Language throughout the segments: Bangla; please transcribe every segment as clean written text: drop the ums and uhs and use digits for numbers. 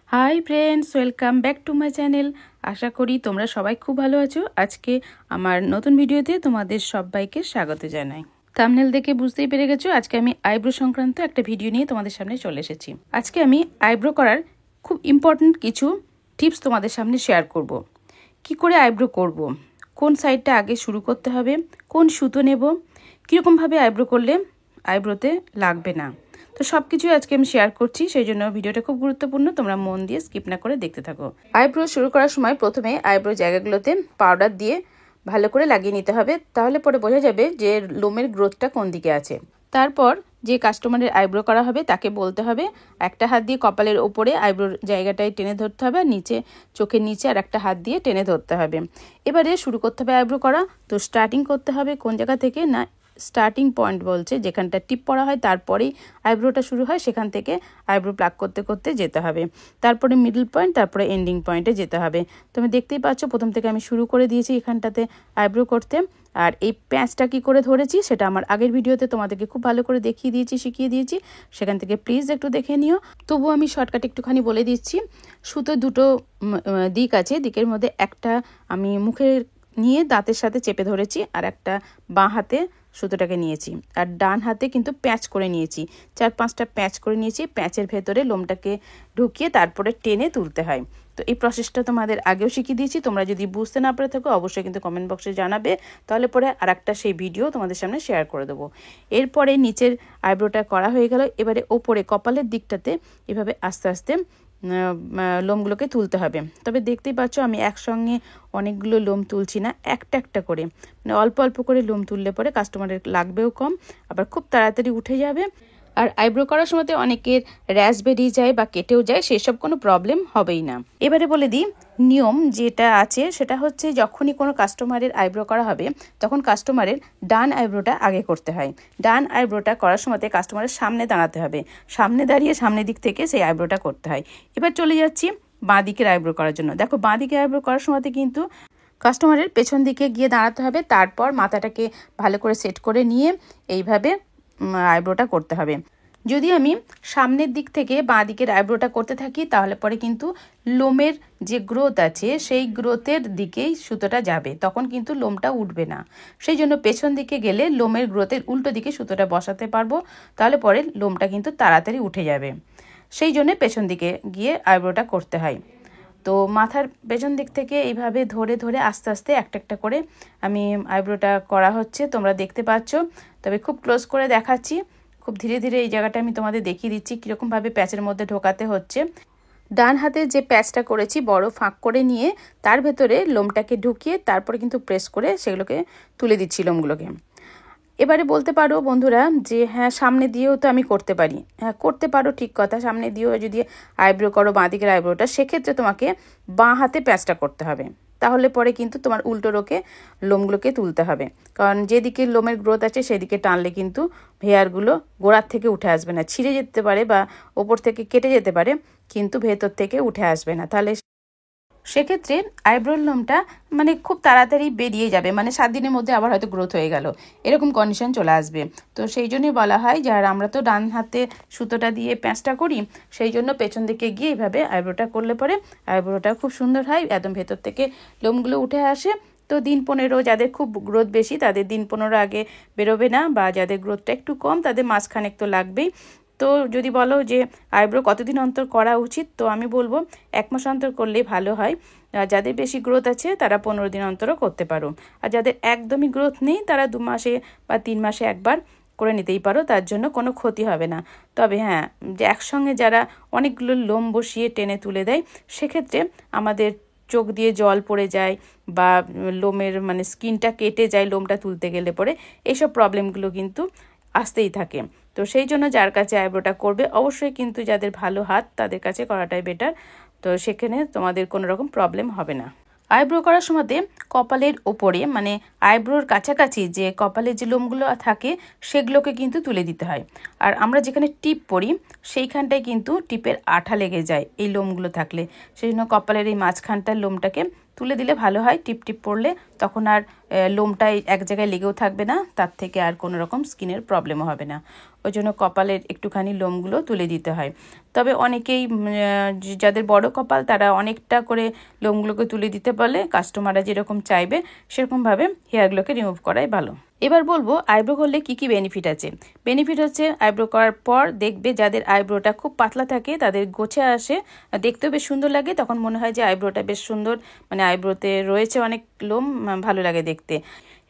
High friends, welcome back to my channel. আশা করি তোমরা সবাই খুব ভালো আছো। আজকে আমার নতুন ভিডিওতে তোমাদের সবাইকে স্বাগত জানাই। থাম্বনেল দেখে বুঝতেই পেরে গেছো আজকে আমি আইব্রো সংক্রান্ত একটা ভিডিও নিয়ে তোমাদের সামনে চলে এসেছি। আজকে আমি আইব্রো করার খুব ইম্পর্ট্যান্ট কিছু টিপস তোমাদের সামনে শেয়ার করব। কি করে আইব্রো করব, কোন সাইডটা আগে শুরু করতে হবে, কোন সুতো নেব, কীরকমভাবে আইব্রো করলে আইব্রোতে লাগবে না, তো সব কিছুই আজকে আমি শেয়ার করছি। সেই জন্য ভিডিওটা খুব গুরুত্বপূর্ণ, তোমরা মন দিয়ে স্কিপ না করে দেখতে থাকো। আইব্রো শুরু করার সময় প্রথমে আইব্রো জায়গাগুলোতে পাউডার দিয়ে ভালো করে লাগিয়ে নিতে হবে, তাহলে পরে বোঝা যাবে যে লোমের গ্রোথটা কোন দিকে আছে। তারপর যে কাস্টমারের আইব্রো করা হবে তাকে বলতে হবে একটা হাত দিয়ে কপালের ওপরে আইব্রোর জায়গাটায় টেনে ধরতে হবে, আর নিচে চোখের নিচে আর একটা হাত দিয়ে টেনে ধরতে হবে। এবারে শুরু করতে হবে আইব্রো করা। তো স্টার্টিং করতে হবে কোন জায়গা থেকে, না স্টার্টিং পয়েন্ট বলছে যেখানটা টিপ পড়া হয় তারপরেই আইব্রোটা শুরু হয়, সেখান থেকে আইব্রো প্লাগ করতে করতে যেতে হবে, তারপরে মিডল পয়েন্ট, তারপরে এন্ডিং পয়েন্টে যেতে হবে। তুমি দেখতেই পাচ্ছ প্রথম থেকে আমি শুরু করে দিয়েছি এখানটাতে আইব্রো করতে। আর এই প্যাঁচটা কি করে ধরেছি সেটা আমার আগের ভিডিওতে তোমাদেরকে খুব ভালো করে দেখিয়ে দিয়েছি, শিখিয়ে দিয়েছি, সেখান থেকে প্লিজ একটু দেখে নিও। তবুও আমি শর্টকাট একটুখানি বলে দিচ্ছি। সুতো দুটো দিক আছে, দিকের মধ্যে একটা আমি মুখে নিয়ে দাঁতের সাথে চেপে ধরেছি, আর একটা বাঁ হাতে সুতোটাকে নিয়েছি, আর ডান হাতে কিন্তু প্যাঁচ করে নিয়েছি, 4-5টা প্যাঁচ করে নিয়েছি। প্যাঁচের ভেতরে লোমটাকে ঢুকিয়ে তারপরে টেনে তুলতে হয়। তো এই প্রসেসটা তোমাদের আগেও শিখিয়ে দিয়েছি, তোমরা যদি বুঝতে না পারে থাকো অবশ্যই কিন্তু কমেন্ট বক্সে জানাবে, তাহলে পরে আর একটা সেই ভিডিও তোমাদের সামনে শেয়ার করে দেবো। এরপরে নিচের আইব্রোটা করা হয়ে গেল, এবারে ওপরে কপালের দিকটাতে এভাবে আস্তে আস্তে লোমগুলোকে তুলতে হবে। তবে দেখতেই পাচ্ছ আমি একসঙ্গে অনেকগুলো লোম তুলছি না, একটা একটা করে, মানে অল্প অল্প করে লোম তুললে পরে কাস্টমারের লাগবেও কম, আবার খুব তাড়াতাড়ি উঠে যাবে। আর আইব্রো করার সময় অনেকের র্যাশ বেরিয়ে যায় বা কেটেও যায়, সেসব কোনো প্রবলেম হবেই না। এবারে বলে দিই নিয়ম যেটা আছে, সেটা হচ্ছে যখনই কোনো কাস্টমারের আইব্রো করা হবে তখন কাস্টমারের ডান আইব্রোটা আগে করতে হয়। ডান আইব্রোটা করার সময় কাস্টমারের সামনে দাঁড়াতে হবে, সামনে দাঁড়িয়ে সামনের দিক থেকে সেই আইব্রোটা করতে হয়। এবার চলে যাচ্ছি বাঁ দিকের আইব্রো করার জন্য। দেখো বাঁ দিকে আইব্রো করার সময় কিন্তু কাস্টমারের পেছন দিকে গিয়ে দাঁড়াতে হবে, তারপর মাথাটাকে ভালো করে সেট করে নিয়ে এইভাবে আইব্রোটা করতে হবে। যদি আমি সামনের দিক থেকে বাঁ দিকের আইব্রোটা করতে থাকি তাহলে পরে কিন্তু লোমের যে গ্রোথ আছে সেই গ্রোথের দিকেই সুতোটা যাবে, তখন কিন্তু লোমটা উঠবে না। সেই জন্য পেছন দিকে গেলে লোমের গ্রোথের উল্টো দিকে সুতোটা বসাতে পারবো, তাহলে পরে লোমটা কিন্তু তাড়াতাড়ি উঠে যাবে। সেই জন্য পেছন দিকে গিয়ে আইব্রোটা করতে হয়। তো মাথার পেছন দিক থেকে এইভাবে ধরে ধরে আস্তে আস্তে একটা একটা করে আমি আইব্রোটা করা হচ্ছে, তোমরা দেখতে পাচ্ছ। তবে খুব ক্লোজ করে দেখাচ্ছি, খুব ধীরে ধীরে এই জায়গাটা আমি তোমাদের দেখিয়ে দিচ্ছি কীরকমভাবে প্যাচের মধ্যে ঢোকাতে হচ্ছে। ডান হাতে যে প্যাচটা করেছি বড় ফাঁক করে নিয়ে তার ভেতরে লোমটাকে ঢুকিয়ে তারপরে কিন্তু প্রেস করে সেগুলোকে তুলে দিচ্ছি লোমগুলোকে। এবারে বলতে পারো বন্ধুরা যে হ্যাঁ সামনে দিয়েও তো আমি করতে পারি। হ্যাঁ করতে পারো, ঠিক কথা, সামনে দিয়েও যদি আইব্রো করো বাঁ দিকের আইব্রোটা, সেক্ষেত্রে তোমাকে বাঁ হাতে প্যাচটা করতে হবে, তাহলে পরে কিন্তু তোমার উল্টো রোকে লোমগুলোকে তুলতে হবে। কারণ যেদিকে লোমের গ্রোথ আছে সেদিকে টানলে কিন্তু হেয়ারগুলো গোড়ার থেকে উঠে আসবে না, ছিঁড়ে যেতে পারে বা ওপর থেকে কেটে যেতে পারে, কিন্তু ভেতর থেকে উঠে আসবে না। তাহলে সেক্ষেত্রে আইব্রোর লোমটা মানে খুব তাড়াতাড়ি বেরিয়ে যাবে, মানে 7 দিনের মধ্যে আবার হয়তো গ্রোথ হয়ে গেল, এরকম কন্ডিশন চলে আসবে। তো সেই জন্যই বলা হয়, যারা আমরা তো ডান হাতে সুতোটা দিয়ে প্যাঁচটা করি, সেই জন্য পেছন দিকে গিয়ে এইভাবে আইব্রোটা করলে পরে আইব্রোটা খুব সুন্দর হয়, একদম ভেতর থেকে লোমগুলো উঠে আসে। তো দিন 15 যাদের খুব গ্রোথ বেশি তাদের দিন 15 আগে বেরোবে না, বা যাদের গ্রোথটা একটু কম তাদের মাসখানেক তো লাগবেই। তো যদি বলো যে আইব্রো কতদিন অন্তর করা উচিত, তো আমি বলবো 1 মাস অন্তর করলেই ভালো হয়। যাদের বেশি গ্রোথ আছে তারা 15 দিন অন্তরও করতে পারো, আর যাদের একদমই গ্রোথ নেই তারা 2 মাসে বা 3 মাসে একবার করে নিতেই পারো, তার জন্য কোনো ক্ষতি হবে না। তবে হ্যাঁ, যে একসঙ্গে যারা অনেকগুলো লোম বসিয়ে টেনে তুলে দেয়, সেক্ষেত্রে আমাদের চোখ দিয়ে জল পড়ে যায় বা লোমের মানে স্কিনটা কেটে যায় লোমটা তুলতে গেলে পরে, এইসব প্রবলেমগুলো কিন্তু আসতেই থাকে। তো সেই জন্য যার কাছে আইব্রোটা করবে অবশ্যই কিন্তু যাদের ভালো হাত তাদের কাছে করাটাই বেটার, তো সেখানে তোমাদের কোনো রকম প্রবলেম হবে না। আইব্রো করার সময় কপালের ওপরে মানে আইব্রোর কাছাকাছি যে কপালের যে লোমগুলো থাকে সেগুলোকে কিন্তু তুলে দিতে হয়। আর আমরা যেখানে টিপ পরি সেইখানটায় কিন্তু টিপের আঠা লেগে যায় এই লোমগুলো থাকলে, সেই জন্য কপালের এই মাঝখানটার লোমটাকে তুলে দিলে ভালো হয়। টিপ টিপ পড়লে তখন আর লোমটা এক জায়গায় লেগেও থাকবে না, তার থেকে আর কোনো রকম স্কিনের প্রবলেমও হবে না। ওই জন্য কপালের একটুখানি লোমগুলো তুলে দিতে হয়। তবে অনেকেই যাদের বড় কপাল তারা অনেকটা করে লোমগুলোকে তুলে দিতে পারলে কাস্টমাররা যেরকম চাইবে সেরকমভাবে হেয়ারগুলোকে রিমুভ করাই ভালো। এবার বলবো আইব্রো করলে কি কি বেনিফিট আছে। বেনিফিট হচ্ছে আইব্রো করার পর দেখবে যাদের আইব্রোটা খুব পাতলা থাকে তাদের গোছে আসে, দেখতেও বেশ সুন্দর লাগে, তখন মনে হয় যে আইব্রোটা বেশ সুন্দর, মানে আইব্রোতে রয়েছে অনেক লোম, ভালো লাগে দেখতে।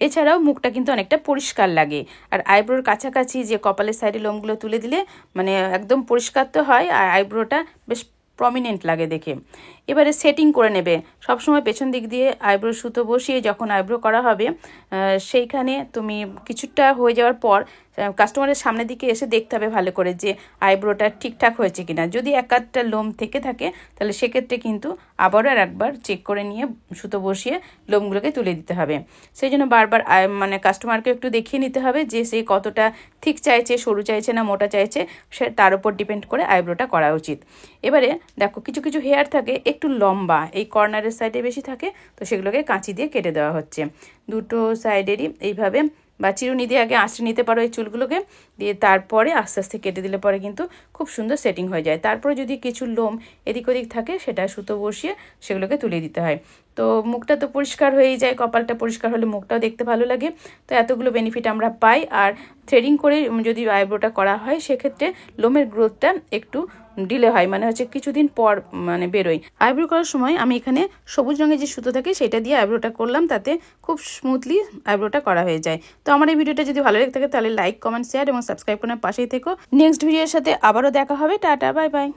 এছাড়াও মুখটা কিন্তু অনেকটা পরিষ্কার লাগে। আর আইব্রোর কাছাকাছি যে কপালের সাইডে লোমগুলো তুলে দিলে মানে একদম পরিষ্কার তো হয়, আর আইব্রোটা বেশ প্রমিনেন্ট লাগে দেখে। এবারে সেটিং করে নেবে সবসময় পেছন দিক দিয়ে আইব্রো সুতো বসিয়ে যখন আইব্রো করা হবে সেইখানে তুমি কিছুটা হয়ে যাওয়ার পর কাস্টমারের সামনের দিকে এসে দেখতে হবে ভালো করে যে আইব্রোটা ঠিকঠাক হয়েছে কিনা। যদি এক আধটা লোম থেকে থাকে তাহলে সেক্ষেত্রে কিন্তু আবারও আর একবার চেক করে নিয়ে সুতো বসিয়ে লোমগুলোকে তুলে দিতে হবে। সেই জন্য বারবার মানে কাস্টমারকে একটু দেখিয়ে নিতে হবে যে সে কতটা ঠিক চাইছে, সরু চাইছে না মোটা চাইছে, সে তার উপর ডিপেন্ড করে আইব্রোটা করা উচিত। এবারে দেখো কিছু কিছু হেয়ার থাকে একটু লম্বা, এই কর্নারের সাইডে বেশি থাকে, তো সেগুলোকে কাঁচি দিয়ে কেটে দেওয়া হচ্ছে দুটো সাইডেরই এইভাবে, বা চিরুনি দিয়ে আগে আঁচড়ে নিতে পারো এই চুলগুলোকে, দিয়ে তারপরে আস্তে আস্তে কেটে দিলে পরে কিন্তু খুব সুন্দর সেটিং হয়ে যায়। তারপরে যদি কিছু লোম এদিক ওদিক থাকে সেটা সুতো বসিয়ে সেগুলোকে তুলে দিতে হয়। তো মুখটা তো পরিষ্কার হয়েই যায়, কপালটা পরিষ্কার হলে মুখটাও দেখতে ভালো লাগে। তো এতগুলো বেনিফিট আমরা পাই। আর থ্রেডিং করে যদি আইব্রোটা করা হয় সেক্ষেত্রে লোমের গ্রোথটা একটু ডিলে হয়, মানে হচ্ছে কিছুদিন পর মানে বেরোয়। আইব্রো করার সময় আমি এখানে সবুজ রঙের যে সুতো থাকে সেটা দিয়ে আইব্রোটা করলাম, তাতে খুব স্মুথলি আইব্রোটা করা হয়ে যায়। তো আমার এই ভিডিওটা যদি ভালো লেগে থাকে তাহলে লাইক, কমেন্ট, শেয়ার এবং সাবস্ক্রাইব করার পাশেই থেকো। নেক্সট ভিডিওর সাথে আবারও দেখা হবে। Tata, bye bye.